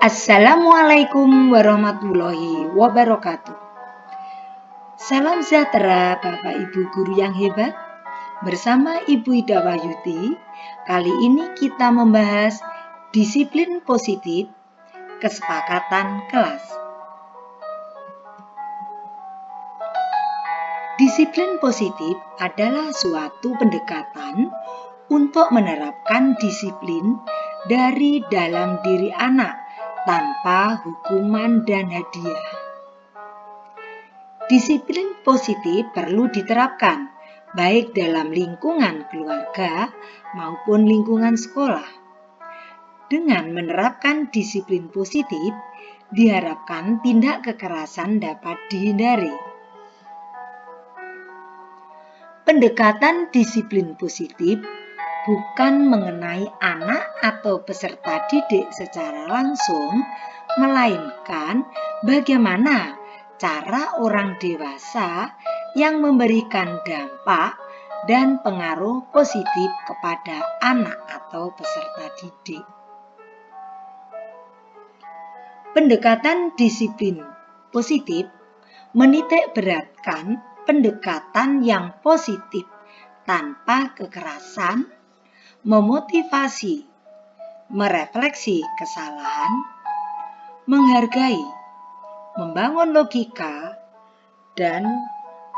Assalamualaikum warahmatullahi wabarakatuh. Salam sejahtera Bapak Ibu guru yang hebat. Bersama Ibu Ida Wahyudi, kali ini kita membahas disiplin positif, kesepakatan kelas. Disiplin positif adalah suatu pendekatan untuk menerapkan disiplin dari dalam diri anak tanpa hukuman dan hadiah. Disiplin positif perlu diterapkan baik dalam lingkungan keluarga maupun lingkungan sekolah. Dengan menerapkan disiplin positif, diharapkan tindak kekerasan dapat dihindari. Pendekatan disiplin positif bukan mengenai anak atau peserta didik secara langsung, melainkan bagaimana cara orang dewasa yang memberikan dampak dan pengaruh positif kepada anak atau peserta didik. Pendekatan disiplin positif menitik beratkan pendekatan yang positif tanpa kekerasan, memotivasi, merefleksi kesalahan, menghargai, membangun logika, dan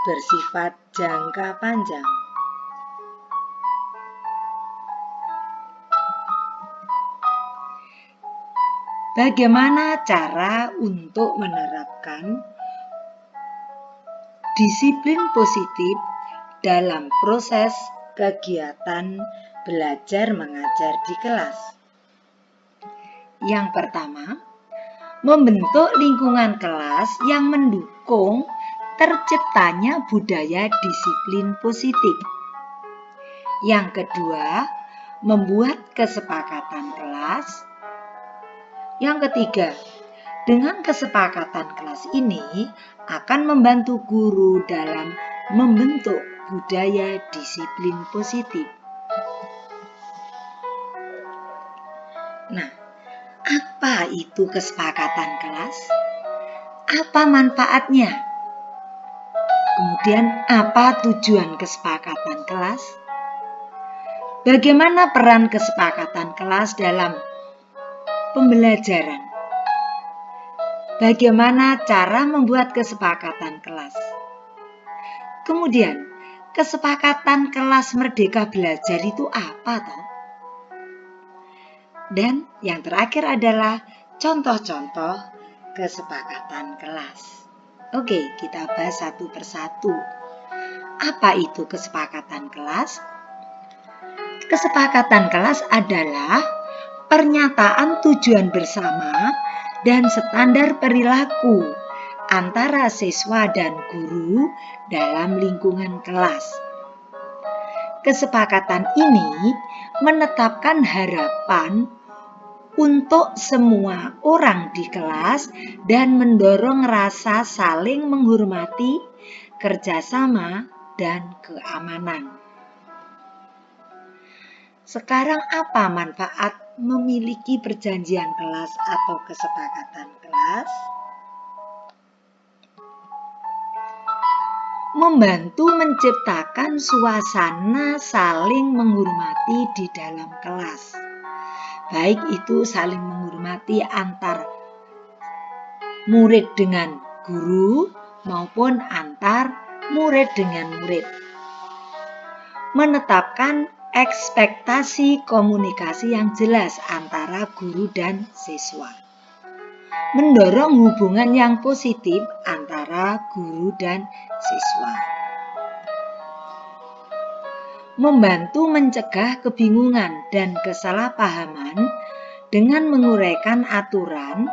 bersifat jangka panjang. Bagaimana cara untuk menerapkan disiplin positif dalam proses kegiatan belajar mengajar di kelas? Yang pertama, membentuk lingkungan kelas yang mendukung terciptanya budaya disiplin positif. Yang kedua, membuat kesepakatan kelas. Yang ketiga, dengan kesepakatan kelas ini akan membantu guru dalam membentuk budaya disiplin positif. Nah, apa itu kesepakatan kelas? Apa manfaatnya? Kemudian, apa tujuan kesepakatan kelas? Bagaimana peran kesepakatan kelas dalam pembelajaran? Bagaimana cara membuat kesepakatan kelas? Kemudian, kesepakatan kelas Merdeka Belajar itu apa toh? Dan yang terakhir adalah contoh-contoh kesepakatan kelas. Oke, kita bahas satu persatu. Apa itu kesepakatan kelas? Kesepakatan kelas adalah pernyataan tujuan bersama dan standar perilaku antara siswa dan guru dalam lingkungan kelas. Kesepakatan ini menetapkan harapan untuk semua orang di kelas dan mendorong rasa saling menghormati, kerjasama, dan keamanan. Sekarang apa manfaat memiliki perjanjian kelas atau kesepakatan kelas? Membantu menciptakan suasana saling menghormati di dalam kelas. Baik itu saling menghormati antar murid dengan guru maupun antar murid dengan murid. Menetapkan ekspektasi komunikasi yang jelas antara guru dan siswa. Mendorong hubungan yang positif antara guru dan siswa. Membantu mencegah kebingungan dan kesalahpahaman dengan menguraikan aturan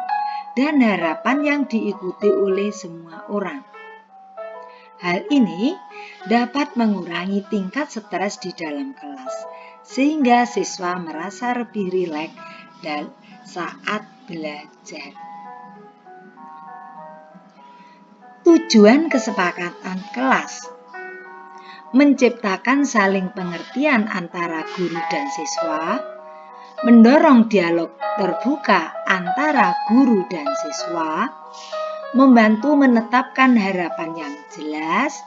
dan harapan yang diikuti oleh semua orang. Hal ini dapat mengurangi tingkat stres di dalam kelas, sehingga siswa merasa lebih rileks dan saat belajar. Tujuan kesepakatan kelas: menciptakan saling pengertian antara guru dan siswa, mendorong dialog terbuka antara guru dan siswa, membantu menetapkan harapan yang jelas,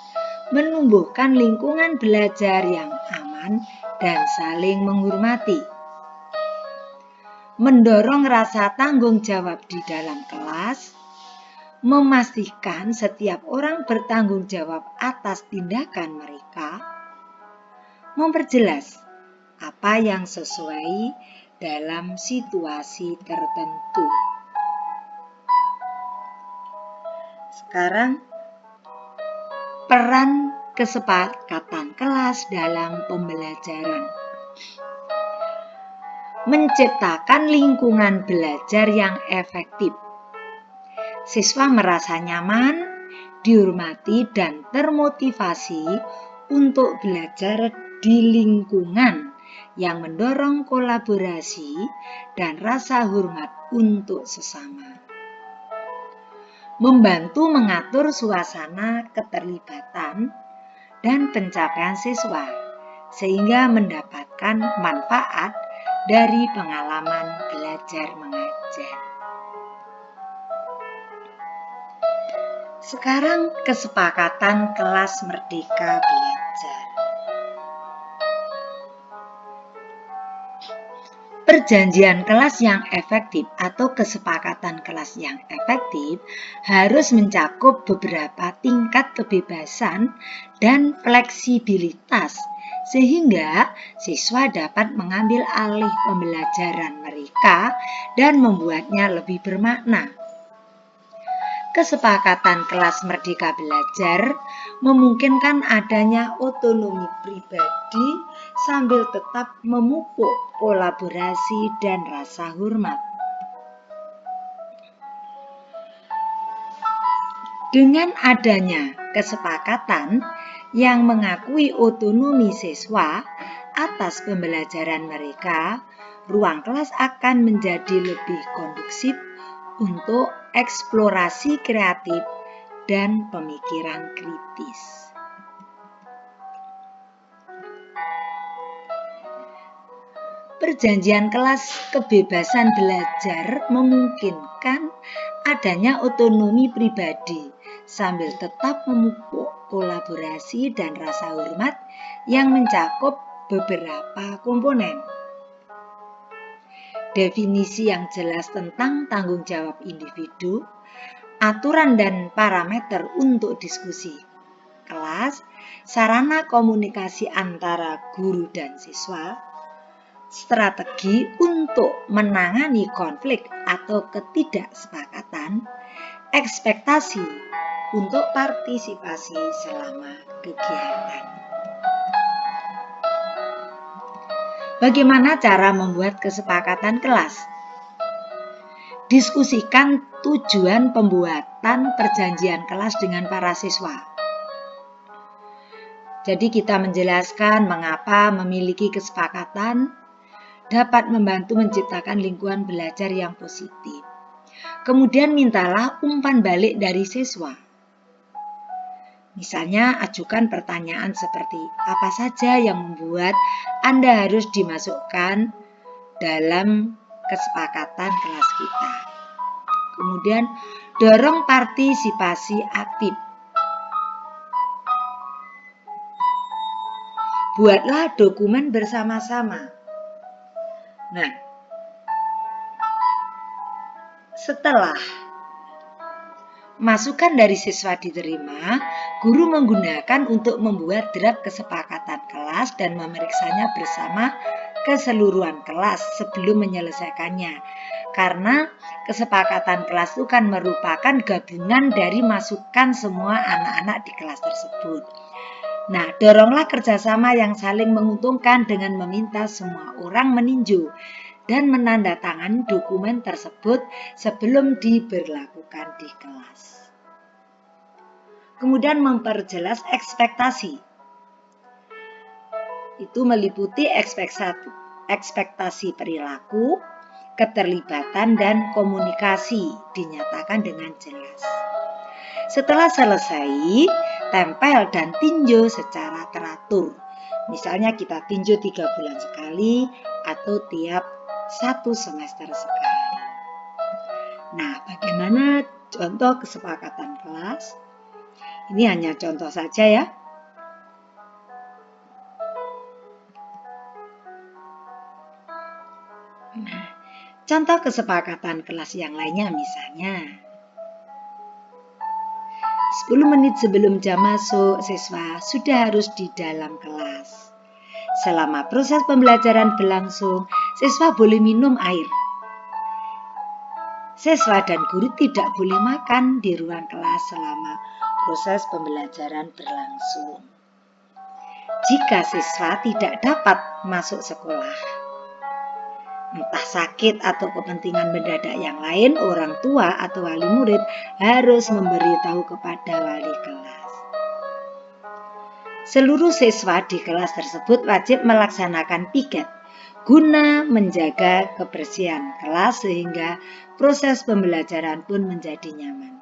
menumbuhkan lingkungan belajar yang aman dan saling menghormati, mendorong rasa tanggung jawab di dalam kelas, memastikan setiap orang bertanggung jawab atas tindakan mereka, memperjelas apa yang sesuai dalam situasi tertentu. Sekarang, peran kesepakatan kelas dalam pembelajaran. Menciptakan lingkungan belajar yang efektif. Siswa merasa nyaman, dihormati, dan termotivasi untuk belajar di lingkungan yang mendorong kolaborasi dan rasa hormat untuk sesama. Membantu mengatur suasana keterlibatan dan pencapaian siswa, sehingga mendapatkan manfaat dari pengalaman belajar mengajar. Sekarang kesepakatan kelas Merdeka Belajar. Perjanjian kelas yang efektif atau kesepakatan kelas yang efektif harus mencakup beberapa tingkat kebebasan dan fleksibilitas sehingga siswa dapat mengambil alih pembelajaran mereka dan membuatnya lebih bermakna. Kesepakatan kelas Merdeka Belajar memungkinkan adanya otonomi pribadi sambil tetap memupuk kolaborasi dan rasa hormat. Dengan adanya kesepakatan yang mengakui otonomi siswa atas pembelajaran mereka, ruang kelas akan menjadi lebih kondusif untuk eksplorasi kreatif dan pemikiran kritis. Perjanjian kelas kebebasan belajar memungkinkan adanya otonomi pribadi sambil tetap memupuk kolaborasi dan rasa hormat yang mencakup beberapa komponen. Definisi yang jelas tentang tanggung jawab individu, aturan dan parameter untuk diskusi kelas, sarana komunikasi antara guru dan siswa, strategi untuk menangani konflik atau ketidaksepakatan, ekspektasi untuk partisipasi selama kegiatan. Bagaimana cara membuat kesepakatan kelas? Diskusikan tujuan pembuatan perjanjian kelas dengan para siswa. Jadi kita menjelaskan mengapa memiliki kesepakatan dapat membantu menciptakan lingkungan belajar yang positif. Kemudian mintalah umpan balik dari siswa. Misalnya ajukan pertanyaan seperti apa saja yang membuat Anda harus dimasukkan dalam kesepakatan kelas kita. Kemudian dorong partisipasi aktif. Buatlah dokumen bersama-sama. Nah, setelah masukan dari siswa diterima, guru menggunakan untuk membuat draft kesepakatan kelas dan memeriksanya bersama keseluruhan kelas sebelum menyelesaikannya. Karena kesepakatan kelas itu kan merupakan gabungan dari masukan semua anak-anak di kelas tersebut. Nah, doronglah kerjasama yang saling menguntungkan dengan meminta semua orang meninjau dan menandatangani dokumen tersebut sebelum diberlakukan di kelas. Kemudian memperjelas ekspektasi. Itu meliputi ekspektasi perilaku, keterlibatan, dan komunikasi dinyatakan dengan jelas. Setelah selesai, tempel dan tinjau secara teratur. Misalnya kita tinjau 3 bulan sekali atau tiap 1 semester sekali. Nah, bagaimana contoh kesepakatan kelas? Ini hanya contoh saja ya. Nah, contoh kesepakatan kelas yang lainnya misalnya 10 menit sebelum jam masuk, siswa sudah harus di dalam kelas. Selama proses pembelajaran berlangsung, siswa boleh minum air. Siswa dan guru tidak boleh makan di ruang kelas selama proses pembelajaran berlangsung. Jika siswa tidak dapat masuk sekolah, entah sakit atau kepentingan mendadak yang lain, orang tua atau wali murid harus memberitahu kepada wali kelas. Seluruh siswa di kelas tersebut wajib melaksanakan piket guna menjaga kebersihan kelas sehingga proses pembelajaran pun menjadi nyaman.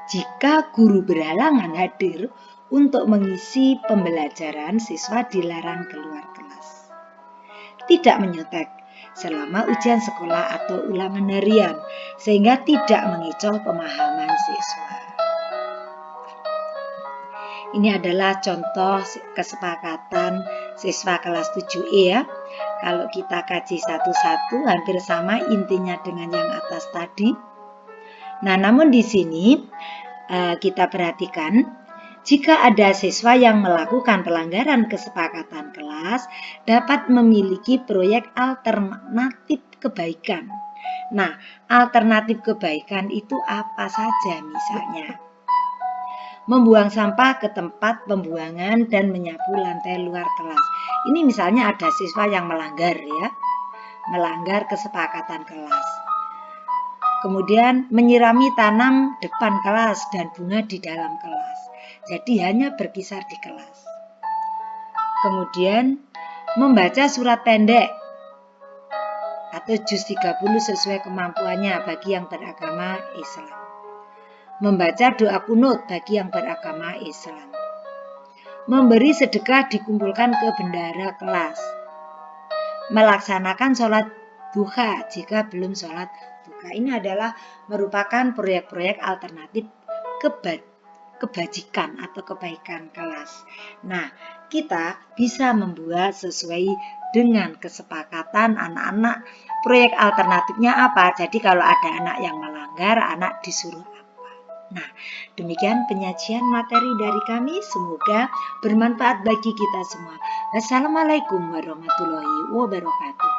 Jika guru berhalangan hadir untuk mengisi pembelajaran, siswa dilarang keluar kelas. Tidak menyontek selama ujian sekolah atau ulangan harian, sehingga tidak mengecoh pemahaman siswa. Ini adalah contoh kesepakatan siswa kelas 7E ya. Kalau kita kaji satu-satu hampir sama intinya dengan yang atas tadi. Nah, namun di sini kita perhatikan jika ada siswa yang melakukan pelanggaran kesepakatan kelas dapat memiliki proyek alternatif kebaikan. Nah, alternatif kebaikan itu apa saja misalnya? Membuang sampah ke tempat pembuangan dan menyapu lantai luar kelas. Ini misalnya ada siswa yang melanggar ya, melanggar kesepakatan kelas. Kemudian menyirami tanam depan kelas dan bunga di dalam kelas. Jadi hanya berkisar di kelas. Kemudian membaca surat pendek atau juz 30 sesuai kemampuannya bagi yang beragama Islam. Membaca doa kunut bagi yang beragama Islam. Memberi sedekah dikumpulkan ke bendara kelas. Melaksanakan sholat duha jika belum sholat duha. Ini adalah merupakan proyek-proyek alternatif kebajikan atau kebaikan kelas. Nah, kita bisa membuat sesuai dengan kesepakatan anak-anak. Proyek alternatifnya apa? Jadi kalau ada anak yang melanggar, anak disuruh. Nah, demikian penyajian materi dari kami. Semoga bermanfaat bagi kita semua. Wassalamualaikum warahmatullahi wabarakatuh.